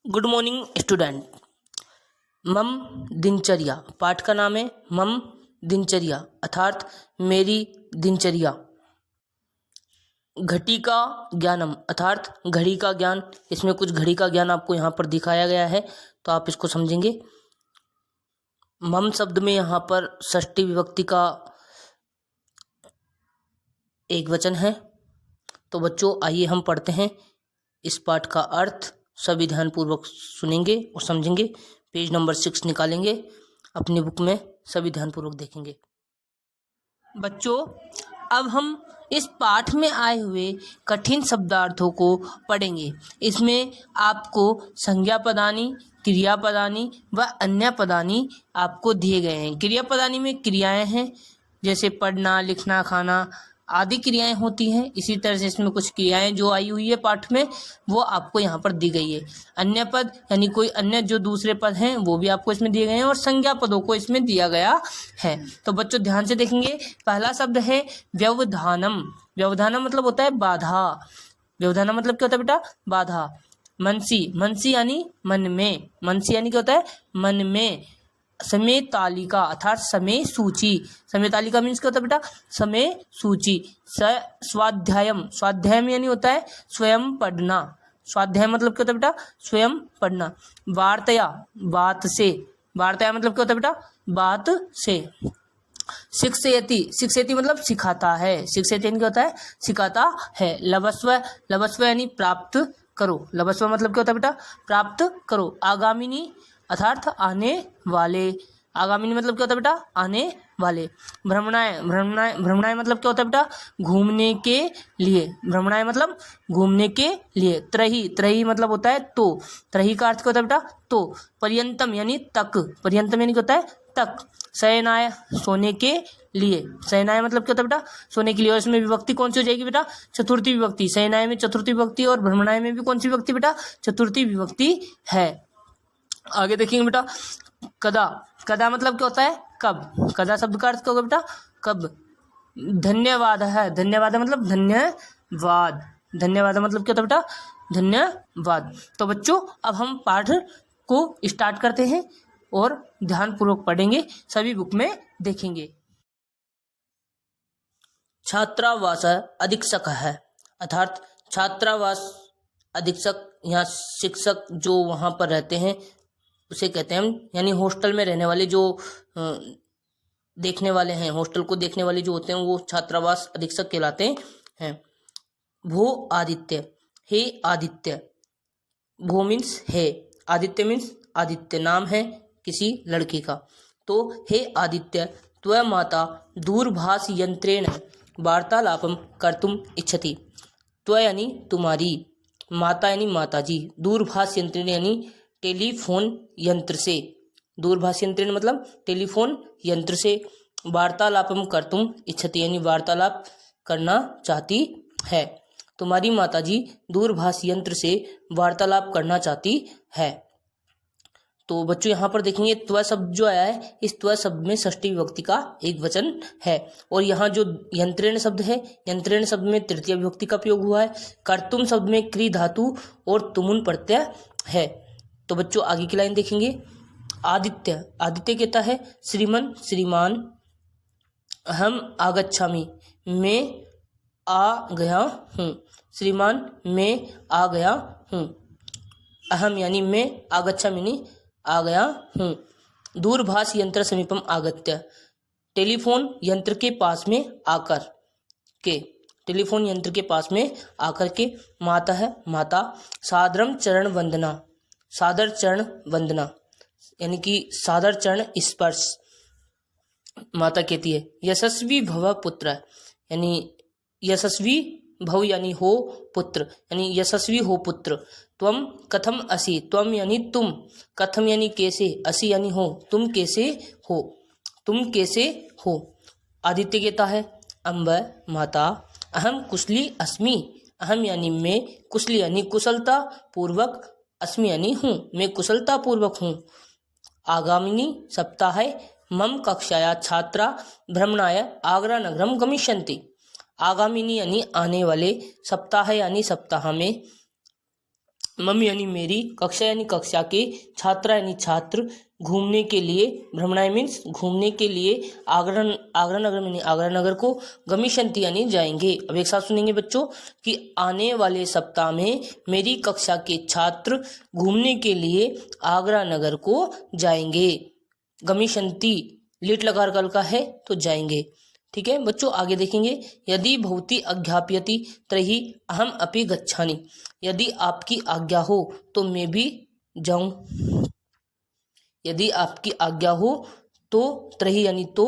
Good morning student. मम दिनचर्या पाठ का नाम है मम दिनचर्या अर्थात मेरी दिनचर्या। घटी का ज्ञानम अर्थात घड़ी का ज्ञान। इसमें कुछ घड़ी का ज्ञान आपको यहाँ पर दिखाया गया है तो आप इसको समझेंगे। मम शब्द में यहाँ पर षष्ठी विभक्ति का एक वचन है। तो बच्चों आइए हम पढ़ते हैं इस पाठ का अर्थ। सभी ध्यानपूर्वक सुनेंगे और समझेंगे। पेज नंबर 6 निकालेंगे अपनी बुक में, सभी ध्यानपूर्वक देखेंगे। बच्चों अब हम इस पाठ में आए हुए कठिन शब्दार्थों को पढ़ेंगे। इसमें आपको संज्ञा पदानी, क्रिया पदानी व अन्य पदानी आपको दिए गए हैं। क्रिया पदानी में क्रियाएं हैं जैसे पढ़ना, लिखना, खाना आदि क्रियाएं होती हैं। इसी तरह से इसमें कुछ क्रियाएं जो आई हुई है पाठ में वो आपको यहाँ पर दी गई है। अन्य पद यानी कोई अन्य जो दूसरे पद हैं वो भी आपको इसमें दिए गए हैं और संज्ञा पदों को इसमें दिया गया है। तो बच्चों ध्यान से देखेंगे। पहला शब्द है व्यवधानम। व्यवधानम मतलब होता है बाधा। व्यवधानम मतलब क्या होता है बेटा? बाधा। मनसी, मनसी यानी मन में। मनसी यानी क्या होता है? मन में। समय तालिका अर्थात समय सूची। समय तालिका मीन्स क्या होता है बेटा? समय सूची। स्वाध्यायम, स्वाध्यायम यानी होता है स्वयं पढ़ना। स्वाध्याय मतलब क्या होता है बेटा? स्वयं पढ़ना। वार्तया, बात से। वार्तया मतलब क्या होता है बेटा? बात से। शिक्षयति, शिक्षयति मतलब सिखाता है। शिक्षयति यानी क्या होता है? सिखाता है। लभस्व, लभस्व यानी प्राप्त करो। लभस्व मतलब क्या होता है बेटा? प्राप्त करो। आगामिनी अर्थात आने वाले। आगामिनी मतलब क्या होता है बेटा? आने वाले। भ्रमणाय, भ्रमणाय, भ्रमणाय मतलब क्या होता है बेटा? घूमने के लिए। भ्रमणाय मतलब घूमने के लिए। त्रही, त्रही मतलब होता है तो। त्रही का अर्थ क्या होता है बेटा? तो। पर्यंतम यानी तक। पर्यंतम यानी क्या होता है? तक। शयनाय, सोने के लिए। शयनाय मतलब क्या होता है बेटा? सोने के लिए। और इसमें विभक्ति कौन सी हो जाएगी बेटा? चतुर्थी विभक्ति। शयनाय में चतुर्थी विभक्ति और भ्रमणाय में भी कौन सी विभक्ति बेटा? चतुर्थी विभक्ति है। आगे देखेंगे बेटा। कदा, कदा मतलब क्या होता है? कब। कदा शब्द का अर्थ क्या होगा बेटा? कब। धन्यवाद है, धन्यवाद मतलब धन्यवाद। धन्यवाद मतलब क्या होता है बेटा? धन्यवाद। तो बच्चों अब हम पाठ को स्टार्ट करते हैं और ध्यानपूर्वक पढ़ेंगे, सभी बुक में देखेंगे। छात्रावास अधीक्षक है अर्थात छात्रावास अधीक्षक, यहाँ शिक्षक जो वहाँ पर रहते हैं उसे कहते हैं हम, यानी हॉस्टल में रहने वाले जो देखने वाले हैं, हॉस्टल को देखने वाले जो होते हैं वो छात्रावास अधीक्षक कहलाते हैं। भो आदित्य, हे आदित्य। भो मीन्स है, आदित्य मीन्स आदित्य नाम है किसी लड़के का। तो हे आदित्य त्व माता दूरभाष यंत्रेण वार्तालापम कर्तुम इच्छति। त्व यानी तुम्हारी, माता यानी माता जी, दूरभाष यंत्रेण यानी टेलीफोन यंत्र से। दूरभाष यंत्रेण मतलब टेलीफोन यंत्र से। वार्तालापम कर्तुम इच्छति यानी वार्तालाप करना चाहती है। तुम्हारी माताजी दूरभाष यंत्र से वार्तालाप करना चाहती है। तो बच्चों यहाँ पर देखेंगे त्व शब्द जो आया है, इस त्व शब्द में षष्ठी विभक्ति का एक वचन है। और यहाँ जो यंत्रेण शब्द है, यंत्रेण शब्द में तृतीय विभक्ति का प्रयोग हुआ है। कर्तुम शब्द में क्री धातु और तुमुन प्रत्यय है। तो बच्चों आगे की लाइन देखेंगे। आदित्य, आदित्य कहता है श्रीमन, श्रीमान। अहम आगच्छामि, मैं आ गया हूँ। श्रीमान मैं आ गया हूँ। अहम यानी मैं, आगच्छामि यानी आ गया हूँ। दूरभाष यंत्र समीपम आगत्य, टेलीफोन यंत्र के पास में आकर के। टेलीफोन यंत्र के पास में आकर के। माता है माता। सादरम चरण वंदना, सादर चरण वंदना यानी कि सादर चरण स्पर्श माता कहती है। यशस्वी भव पुत्र यानी यशस्वी भव यानी हो पुत्र, यानी यशस्वी हो पुत्र। त्वम कथम असि, त्वम यानी तुम, कथम यानी कैसे, असि यानी हो, तुम कैसे हो, तुम कैसे हो। आदित्य कहता है अम्ब माता अहम कुशली अस्मि। अहम यानी मैं, कुशली यानी कुशलता पूर्वक, अस्मि यानी हूँ, मैं कुशलता पूर्वक हूँ। आगामिनी सप्ताह मम कक्षाया छात्रा भ्रमणाय आगरा नगरम गमिष्यन्ति। आगामिनी यानी आने वाले, सप्ताह यानी सप्ताह में, मम यानी मेरी, कक्षा यानी कक्षा के, छात्रा यानी छात्र, घूमने के लिए, भ्रमणाय मीन्स घूमने के लिए, आगरा नगर यानी आगरा नगर को, गमिष्यन्ति यानी जाएंगे। अब एक साथ सुनेंगे बच्चों कि आने वाले सप्ताह में मेरी कक्षा के छात्र घूमने के लिए आगरा नगर को जाएंगे। गमिष्यन्ति लिट लकार कल का है तो जाएंगे। ठीक है बच्चों, आगे देखेंगे। यदि भवती अज्ञापयति तर्हि अहम अपि गच्छामि। यदि आपकी आज्ञा हो तो मैं भी जाऊं। यदि आपकी आज्ञा हो तो, तर्हि यानी तो,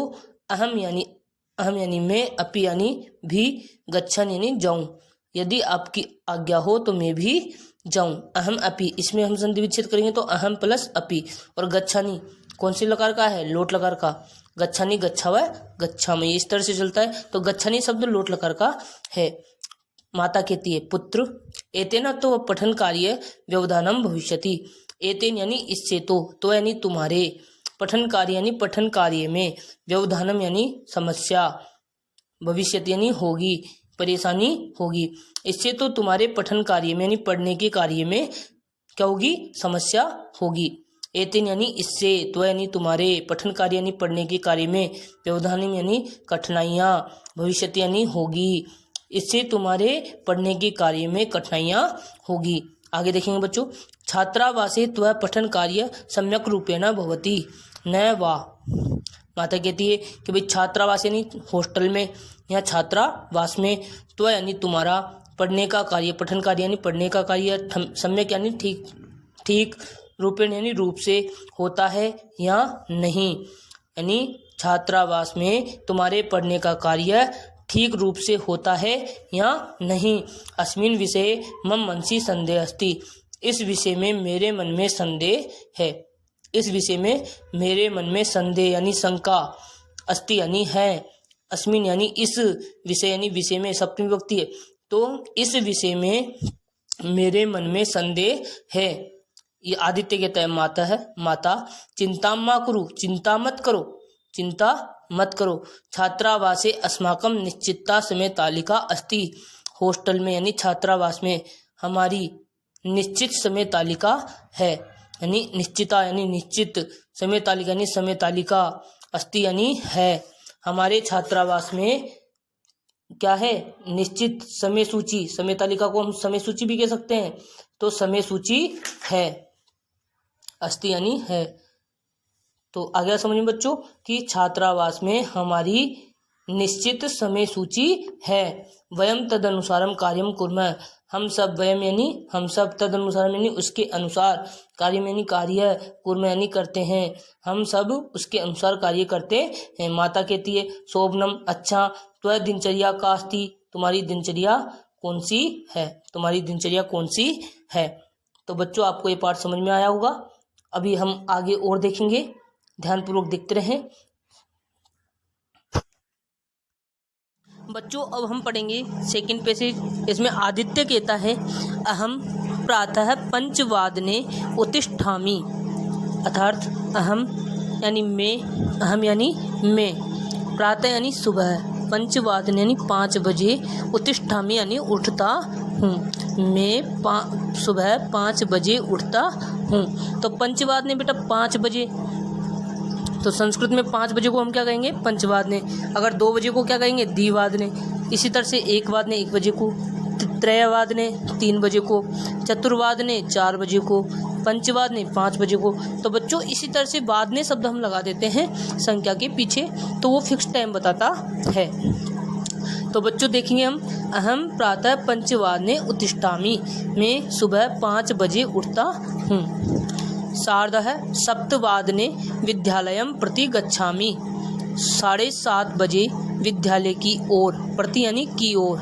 अहम यानी मैं, अपि यानी भी, गच्छामि यानी जाऊं। यदि आपकी आज्ञा हो तो मैं भी जाऊं। अहम अपि, इसमें हम संधि विच्छेद करेंगे तो अहम प्लस अपि, और गच्छामि कौन सी लकार का है? लोट लकार का। गच्छानि गच्छावा गच्छामि, इस तरह से चलता है। तो गच्छानि शब्द लोट लकार का है। माता कहती है पुत्र, एतेन तो पठन कार्य व्यवधानम भविष्यति। एतेन यानी इससे, तो यानी तुम्हारे, पठन कार्य यानी पठन कार्य में, व्यवधानम यानी समस्या, भविष्यति यानी होगी, परेशानी होगी। इससे तो तुम्हारे पठन कार्य में यानी पढ़ने के कार्य में क्या होगी? समस्या होगी। एतेन यानी इससे, तो यानी तुम्हारे, पठन कार्य यानी पढ़ने के कार्य में, व्यवधान यानी कठिनाइयाँ, भविष्यति यानी होगी। इससे तुम्हारे पढ़ने के कार्य में कठिनाइयाँ होगी। आगे देखेंगे बच्चों। छात्रावासे त्वः पठन कार्य सम्यक रूपेण भवति न वा। माता कहती है कि भाई छात्रावास यानी हॉस्टल में या छात्रावास में, त्वः यानी तुम्हारा, पढ़ने का कार्य, पठन कार्य यानी पढ़ने का कार्य, सम्यक यानी ठीक, रूपेण यानी रूप से होता है या नहीं। यानी छात्रावास में तुम्हारे पढ़ने का कार्य ठीक रूप से होता है या नहीं। अस्मिन् विषये मम मनसि संदेह अस्ति। इस विषय में मेरे मन में संदेह है। इस विषय में मेरे मन में संदेह यानी शंका, अस्ति यानी है, अस्मिन् यानी इस, विषय यानी विषय में, सप्तमी विभक्ति है। तो इस विषय में मेरे मन में संदेह है। ये आदित्य कहता है माता है, माता। चिंता मा कुरु, चिंता मत करो, चिंता मत करो। छात्रावासे अस्माकं निश्चिता समय तालिका अस्ति। हॉस्टल में यानी छात्रावास में हमारी निश्चित समय तालिका है। यानी निश्चिता यानी निश्चित, समय तालिका यानी समय तालिका, अस्ति यानी है। हमारे छात्रावास में क्या है? निश्चित समय सूची। समय तालिका को हम समय सूची भी कह सकते हैं। तो समय सूची है, अस्ति यानी है। तो आगे समझिए बच्चों कि छात्रावास में हमारी निश्चित समय सूची है। वयम तदनुसारम कार्यम कुर्मः। हम सब, वयम यानी हम सब, तदनुसारम यानी उसके अनुसार, कार्यम यानी कार्य, कुर्मः यानी करते हैं। हम सब उसके अनुसार कार्य करते हैं। माता कहती है शोभनम, अच्छा, त्वः दिनचर्या का अस्ति। तुम्हारी दिनचर्या कौन सी है? तुम्हारी दिनचर्या कौन सी है? तो बच्चों आपको ये पाठ समझ में आया होगा। अभी हम आगे और देखेंगे, ध्यानपूर्वक देखते रहें बच्चों। अब हम पढ़ेंगे सेकंड पैसेज। इसमें आदित्य कहता है अहम प्रातः पंचवादने उत्तिष्ठामि। अर्थात अहम यानी मैं, अहम यानी मैं, प्रातः यानी सुबह, पंचवादने यानी 5 बजे, उत्तिष्ठामि यानी उठता हूँ। मैं सुबह 5 बजे उठता हूँ। तो पंचवादने बेटा 5 बजे, तो संस्कृत में 5 बजे को हम क्या कहेंगे? पंचवादने। अगर 2 बजे को क्या कहेंगे? द्विवादने। इसी तरह से 1 वादने 1 बजे को, त्रयवादने 3 बजे को, चतुर्वादने 4 बजे को, पंचवादने 5 बजे को। तो बच्चों इसी तरह से वादने शब्द हम लगा देते हैं संख्या के पीछे, तो वो फिक्स टाइम बताता है। तो बच्चों देखेंगे हम, अहम प्रातः पंचवादने उत्तिष्ठामि। मैं सुबह 5 बजे उठता हूँ। सार्धः सप्तवादने विद्यालयं प्रति गच्छामि। 7:30 बजे विद्यालय की ओर, प्रति यानी की ओर,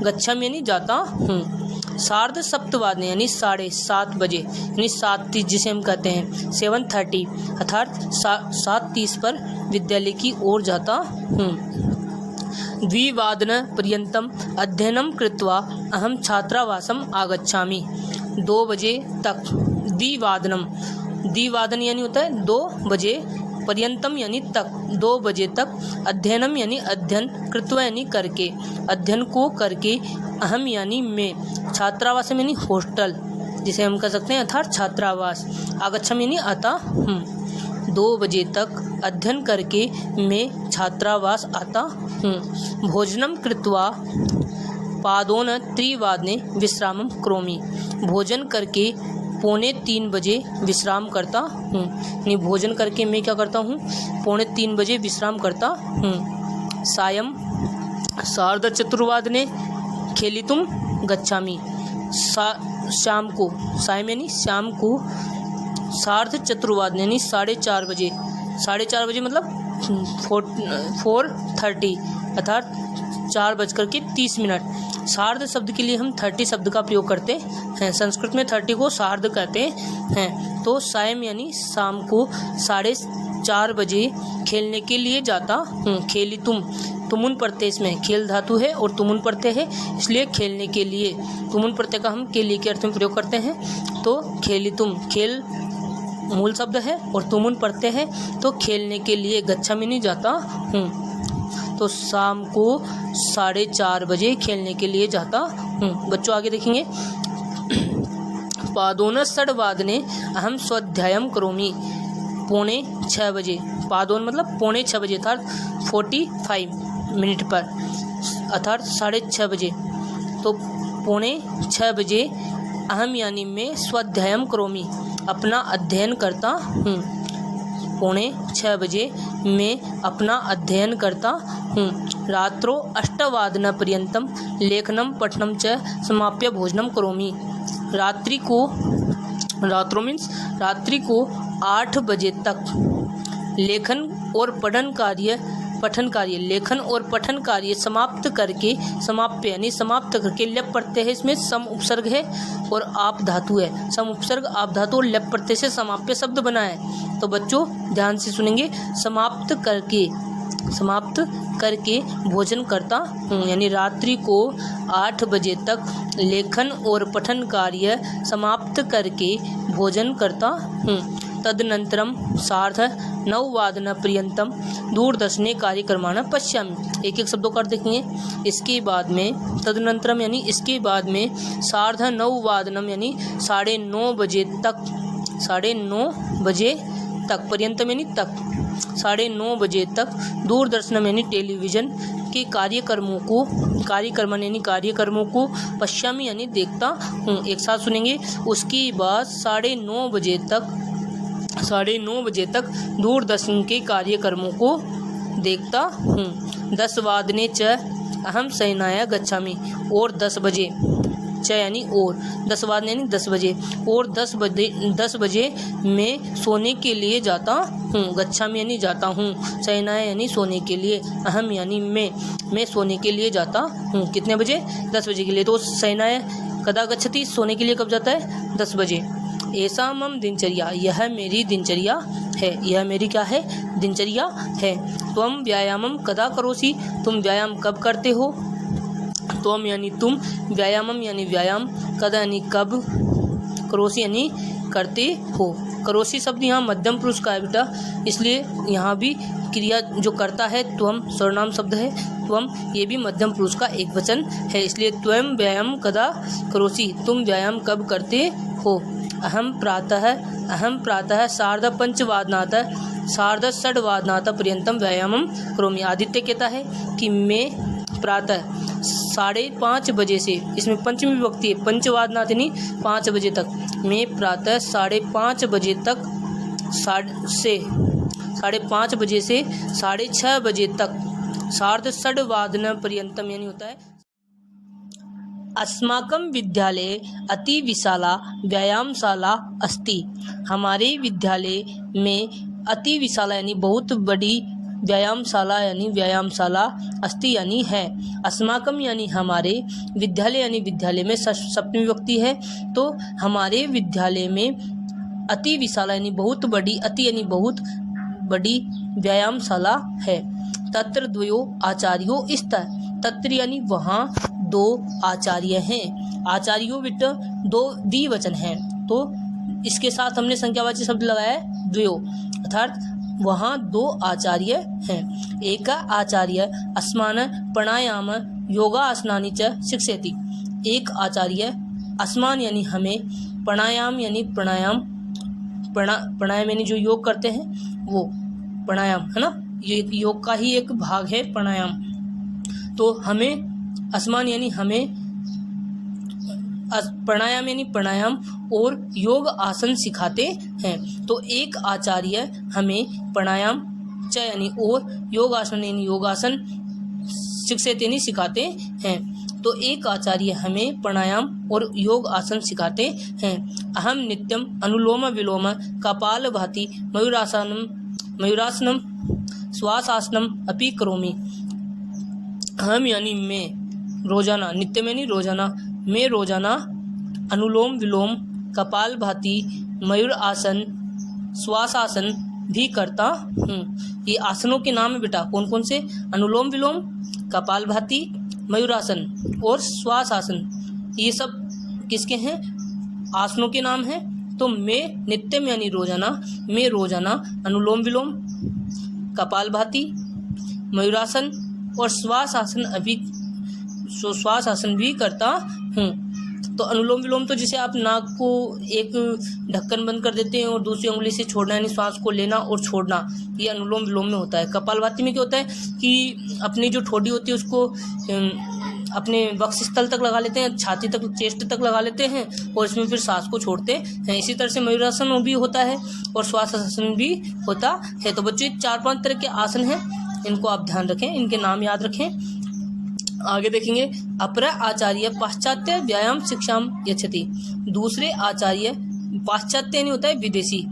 गच्छामि यानी जाता हूँ। सार्ध सप्तवादने यानी 7:30 बजे, यानी 7:30 जिसे हम कहते हैं 7:30, अर्थात 7:30 पर विद्यालय की ओर जाता हूँ। द्विवादन पर्यंतम अध्ययनं कृत्वा अहम छात्रावासम आगच्छामि। 2 बजे तक, द्विवादन यानी होता है 2 बजे, पर्यंतम यानी तक, 2 बजे तक, अध्ययनम यानी अध्ययन, कृत्वा यानी करके, अध्ययन को करके, अहम यानी मैं, छात्रावास यानी हॉस्टल, जिसे हम कह सकते हैं अर्थात छात्रावास। आगच्छामि यानी आता हूँ। 2 बजे तक अध्ययन करके मैं छात्रावास आता हूँ। भोजनम कृत्वा पादोन त्रिवादने विश्रामं करोमि। भोजन करके 2:45 बजे विश्राम करता हूँ। यानी भोजन करके मैं क्या करता हूँ, 3:45 बजे विश्राम करता हूँ। सायं सार्धचतुर्वादने खेलितुम गच्छामि। शाम को, सायं यानी शाम को, सार्धचतुर्वादने यानी 4:30 बजे, 4:30 बजे मतलब 4:30 अर्थात 4:30। सार्ध शब्द के लिए हम 30 शब्द का प्रयोग करते हैं। संस्कृत में 30 को सार्ध कहते हैं। तो सायं यानी शाम को 4:30 बजे खेलने के लिए जाता हूँ। खेलितुम, तुमुन प्रत्यय इसमें खेल धातु है और तुमुन प्रत्यय है, इसलिए खेलने के लिए तुमुन प्रत्यय का हम के लिए के अर्थ में प्रयोग करते हैं। तो खेलितुम, खेल मूल शब्द है और तुमुन प्रत्यय है, तो खेलने के लिए गच्छामि नहीं जाता हूँ। तो शाम को 4:30 बजे खेलने के लिए जाता हूँ। बच्चों आगे देखेंगे। पादोन षड्वादने अहम स्वाध्यायम करोमि। 5:45 बजे, पादोन मतलब 5:45 बजे अर्थात 45 मिनट पर, अर्थात 6:30 बजे। तो 5:45 बजे अहम यानी मैं स्वाध्यायम करोमि अपना अध्ययन करता हूँ। 5:45 बजे मैं अपना अध्ययन करता हूँ। रात्रो 8:00 पर्यंतम लेखनम पठनम च समाप्य भोजनम करोमि। रात्रि को, रात्रो मीन्स रात्रि को 8 बजे तक लेखन और पठन कार्य लेखन और पठन कार्य समाप्त करके, समाप्य यानी समाप्त करके, लेप प्रत्यय है इसमें, सम उपसर्ग है और आप धातु है। सम उपसर्ग आप धातु और लेप प्रत्यय से समाप्य शब्द बना है। तो बच्चों ध्यान से सुनेंगे। समाप्त करके भोजन करता हूँ, यानी रात्रि को 8 बजे तक लेखन और पठन कार्य समाप्त करके भोजन करता हूँ। तदनंतरम 9:30 पर्यंतम दूरदर्शने कार्यक्रमान् पश्यामि। एक एक शब्दों का अर्थ देखेंगे। इसके बाद में तदनंतरम यानी इसके बाद में 9:30 यानी 9:30 बजे तक, 9:30 बजे तक, पर्यंतम यानी तक, 9:30 बजे तक दूरदर्शन यानी टेलीविज़न के कार्यक्रमों को पश्यामि यानी देखता हूँ। एक साथ सुनेंगे। उसके बाद 9:30 बजे तक दूरदर्शन के कार्यक्रमों को देखता हूँ। 10:00 च अहम शयनाय गच्छामि। और 10 बजे, च यानी और, 10:00 यानी 10 बजे, और 10 बजे मैं सोने के लिए जाता हूँ। गच्छामि यानी जाता हूँ, शयनाय यानी सोने के लिए, अहम यानी मैं सोने के लिए जाता हूँ। कितने बजे? 10 बजे के लिए। तो शयनाय कदा गच्छति, सोने के लिए कब जाता है? 10 बजे। ऐसा मम दिनचर्या, यह मेरी दिनचर्या है। यह मेरी क्या है? दिनचर्या है। त्वम व्यायामम कदा करोसि, तुम व्यायाम कब करते हो? त्वम यानी तुम, व्यायामम यानी व्यायाम, कदा यानी कब, करोसि यानी करते हो। करोसि शब्द यहाँ मध्यम पुरुष का है बेटा, इसलिए यहाँ भी क्रिया जो करता है त्वम सर्वनाम शब्द है। त्वम ये भी मध्यम पुरुष का एक वचन है, इसलिए त्वम व्यायाम कदा करोसि, तुम व्यायाम कब करते हो। अहम प्रातः 5:30 6:30 पर्यंतम व्यायामम करोमि। आदित्य कहता है कि मैं प्रातः 5:30 बजे से, इसमें पंचमी विभक्ति है, पंचवादनाथ यानी 5 बजे तक, मैं प्रातः 5:30 बजे तक, 5:30 बजे से 6:30 बजे तक, 6:30 पर्यंतम यानी होता है। अस्माकं विद्यालये अति विशाला व्यायामशाला अस्ति। हमारे विद्यालय में अति विशाला यानी बहुत बड़ी व्यायामशाला अस्ति यानी है। अस्माकं यानी हमारे, विद्यालय यानी विद्यालय में सप्तमी विभक्ति है, तो हमारे विद्यालय में अति विशाला यानी बहुत बड़ी, अति यानी बहुत बड़ी व्यायामशाला है। तत्र द्वयो आचार्यो स्तः, तत्र यानी वहाँ 2 आचार्य हैं। आचार्यों बेटा 2 द्विवचन हैं, तो इसके साथ हमने संख्यावाची शब्द लगाया है द्वयो, अर्थात वहाँ 2 आचार्य हैं। एक आचार्य अस्मान प्राणायाम योगासनानि च शिक्षयति। एक आचार्य अस्मान यानी हमें प्राणायाम यानी प्राणायाम, प्राणायाम यानी जो योग करते हैं वो प्राणायाम है ना, ये योग का ही एक भाग है प्राणायाम। तो हमें आसमान यानी हमें प्राणायाम यानी प्राणायाम और योग आसन सिखाते हैं। तो एक आचार्य हमें प्राणायाम च यानी और योग आसन यानी योगासन शिक्षित यानी सिखाते हैं। तो एक आचार्य हमें प्राणायाम और योग आसन सिखाते हैं। अहम नित्यम अनुलोम विलोम कपालभाति मयूरासनम श्वासासनम अपि करोमि। अहम यानी मैं रोजाना, नित्यम यानी रोजाना, मैं रोजाना अनुलोम विलोम कपालभाति मयूर आसन श्वासासन भी करता हूँ। ये आसनों के नाम है बेटा, कौन कौन से? अनुलोम विलोम, कपालभाति, मयूरासन और श्वासासन। ये सब किसके हैं? आसनों के नाम हैं। तो मैं नित्यम यानी रोजाना, मैं रोजाना अनुलोम विलोम, कपालभाति, मयूरासन और श्वासासन भी करता हूँ। तो अनुलोम विलोम तो जिसे आप नाक को एक ढक्कन बंद कर देते हैं और दूसरी उंगली से छोड़ना यानी सांस को लेना और छोड़ना, ये अनुलोम विलोम में होता है। कपालभाति में क्या होता है कि अपनी जो ठोड़ी होती है उसको अपने वक्षस्थल तक लगा लेते हैं, छाती तक, चेस्ट तक लगा लेते हैं और इसमें फिर सांस को छोड़ते हैं। इसी तरह से मयूरासन भी होता है और श्वासासन भी होता है। तो बच्चों 4-5 तरह के आसन हैं, इनको आप ध्यान रखें, इनके नाम याद रखें। आगे देखेंगे, अपर आचार्य पाश्चात्य व्यायाम शिक्षाम यच्छति। दूसरे आचार्य, पाश्चात्य यानी होता है विदेशी,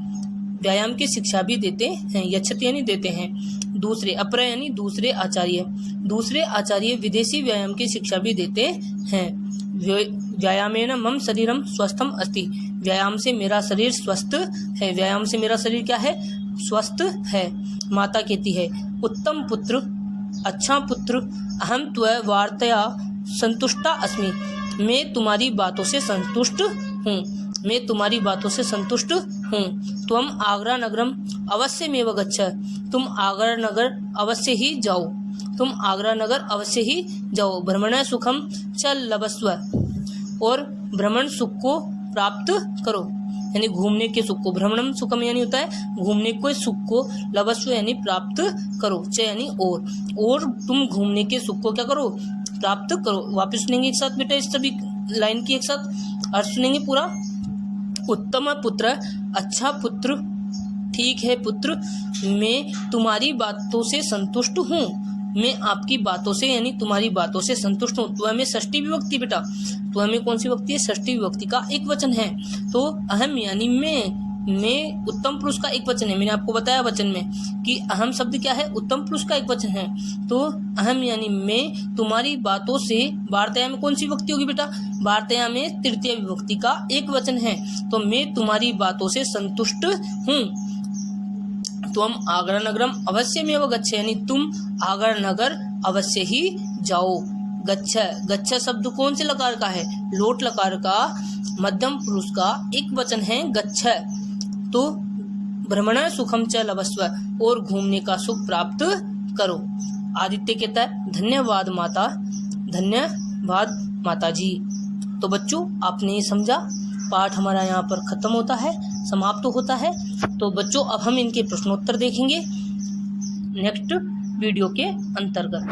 व्यायाम की शिक्षा भी देते हैं, यच्छति यानी देते हैं। दूसरे, अपर यानी दूसरे आचार्य, दूसरे आचार्य विदेशी व्यायाम की शिक्षा भी देते हैं। व्यायामेन मम शरीरम स्वस्थम अस्ति। व्यायाम से मेरा शरीर स्वस्थ है। व्यायाम से मेरा शरीर क्या है? स्वस्थ है। माता कहती है, उत्तम पुत्र, अच्छा पुत्र, अहम त्वया वार्तया संतुष्टा अस्मि। मैं तुम्हारी बातों से संतुष्ट हूँ, मैं तुम्हारी बातों से संतुष्ट हूँ। त्वम आगरा नगरम अवश्यमेव गच्छ। तुम आगरा नगर अवश्य ही जाओ, तुम आगरा नगर अवश्य ही जाओ। भ्रमण सुखम च लभस्व। और भ्रमण सुख को प्राप्त करो यानी घूमने के सुख को। भ्रमणम सुखम यानी होता है घूमने के सुख को, लभस्व यानी प्राप्त करो, च यानी और तुम घूमने के सुख को क्या करो? प्राप्त करो। वापस सुनेंगे एक साथ बेटा, इस सभी लाइन की एक साथ अर्थ सुनेंगे पूरा। उत्तम पुत्र, अच्छा पुत्र, ठीक है पुत्र, मैं तुम्हारी बातों से संतुष्ट हूँ, मैं आपकी बातों से यानी तुम्हारी बातों से संतुष्ट हूँ। त्वया में षष्ठी विभक्ति बेटा, त्वया में कौन सी विभक्ति है? षष्ठी विभक्ति का एक वचन है। तो अहम यानी मैं उत्तम पुरुष का एक वचन है। मैंने आपको बताया वचन में कि अहम शब्द क्या है? उत्तम पुरुष का एक वचन है। तो अहम यानी मैं तुम्हारी बातों से, वार्तया में कौन सी विभक्ति होगी बेटा? वार्तया में तृतीय विभक्ति का एक वचन है। तो मैं तुम्हारी बातों से संतुष्ट हूँ। तुम आगरा नगरम अवश्यमेव गच्छ यानी तुम आगरा नगर अवश्य ही जाओ। गच्छ, गच्छ शब्द कौन से लकार का है? लोट लकार का मध्यम पुरुष का एक वचन है गच्छ। तो भ्रमण सुखम च लभस्व, और घूमने का सुख प्राप्त करो। आदित्य कहता है, धन्यवाद माता, धन्यवाद माता जी। तो बच्चों आपने ये समझा, पाठ हमारा यहाँ पर खत्म होता है, समाप्त होता है। तो बच्चों अब हम इनके प्रश्नोत्तर देखेंगे नेक्स्ट वीडियो के अंतर्गत।